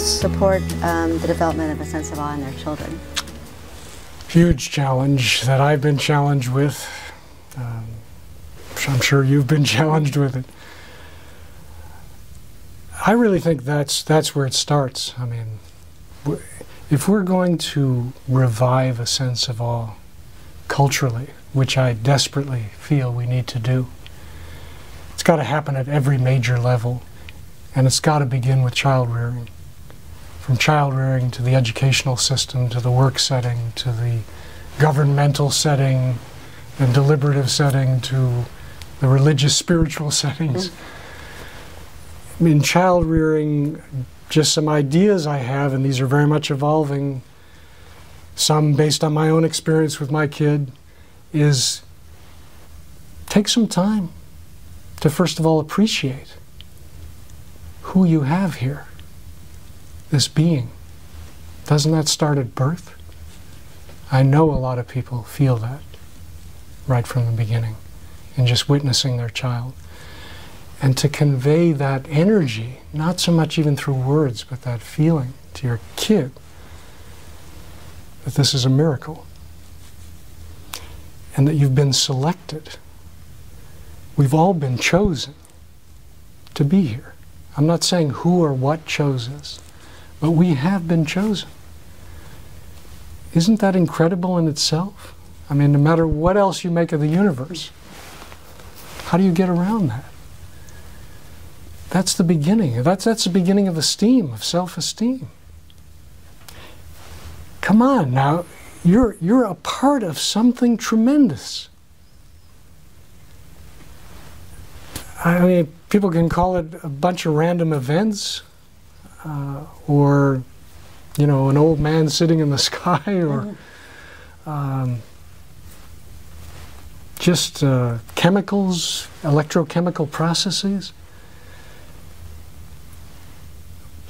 parents support the development of a sense of awe in their children? Huge challenge that I've been challenged with. I'm sure you've been challenged with it. I really think that's where it starts. I mean, if we're going to revive a sense of awe culturally, which I desperately feel we need to do, it's got to happen at every major level, and it's got to begin with child rearing. From child rearing to the educational system, to the work setting, to the governmental setting, and deliberative setting, to the religious spiritual settings. I mean, child rearing, just some ideas I have, and these are very much evolving, some based on my own experience with my kid, is take some time to first of all appreciate who you have here, this being. Doesn't that start at birth? I know a lot of people feel that right from the beginning in just witnessing their child. And to convey that energy, not so much even through words, but that feeling to your kid, that this is a miracle, and that you've been selected. We've all been chosen to be here. I'm not saying who or what chose us, but we have been chosen. Isn't that incredible in itself? I mean, no matter what else you make of the universe, how do you get around that? That's the beginning. That's the beginning of esteem, of self-esteem. Come on now, you're a part of something tremendous. I mean, people can call it a bunch of random events, or, you know, an old man sitting in the sky, or just chemicals, electrochemical processes.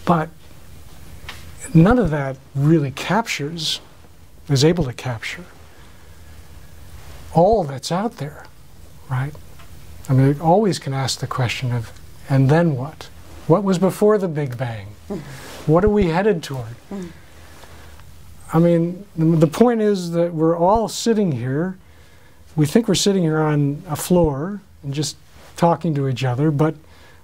But none of that really is able to capture all that's out there, right? I mean, we always can ask the question of, and then what? What was before the Big Bang? What are we headed toward? I mean, the point is that we're all sitting here. We think we're sitting here on a floor and just talking to each other, but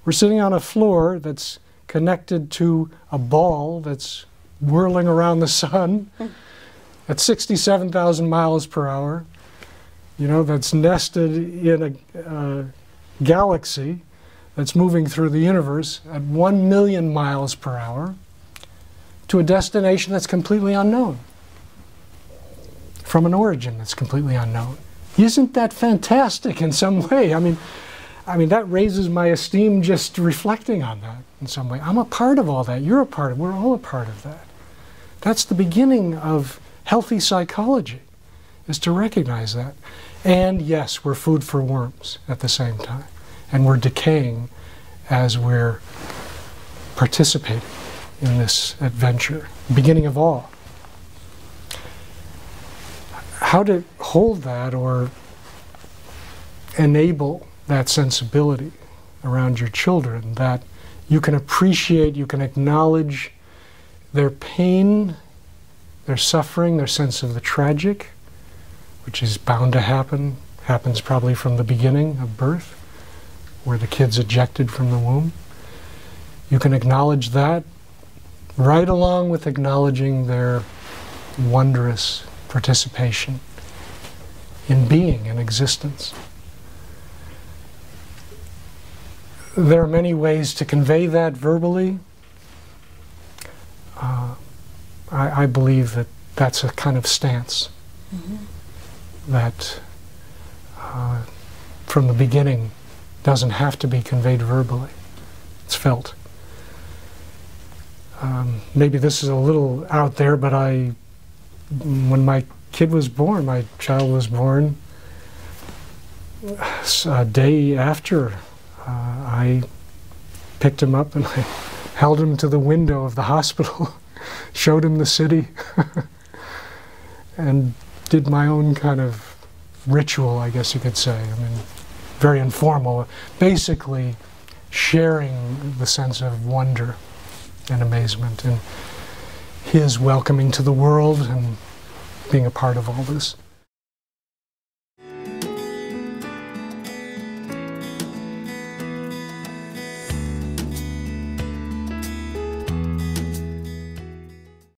we're sitting on a floor that's connected to a ball that's whirling around the sun at 67,000 miles per hour, you know, that's nested in a galaxy that's moving through the universe at 1 million miles per hour to a destination that's completely unknown, from an origin that's completely unknown. Isn't that fantastic in some way? I mean, that raises my esteem just reflecting on that in some way. I'm a part of all that. You're a part of it. We're all a part of that. That's the beginning of healthy psychology, is to recognize that. And yes, we're food for worms at the same time. And we're decaying as we're participating in this adventure, beginning of all. How to hold that or enable that sensibility around your children, that you can appreciate, you can acknowledge their pain, their suffering, their sense of the tragic, which is bound to happen, happens probably from the beginning of birth, where the kid's ejected from the womb. You can acknowledge that right along with acknowledging their wondrous participation in being, in existence. There are many ways to convey that verbally. I believe that that's a kind of stance that from the beginning doesn't have to be conveyed verbally. It's felt. Maybe this is a little out there, but when my kid was born, my child was born, a day after I picked him up and I held him to the window of the hospital, showed him the city, and did my own kind of ritual, I guess you could say. I mean, very informal, basically sharing the sense of wonder and amazement and his welcoming to the world and being a part of all this.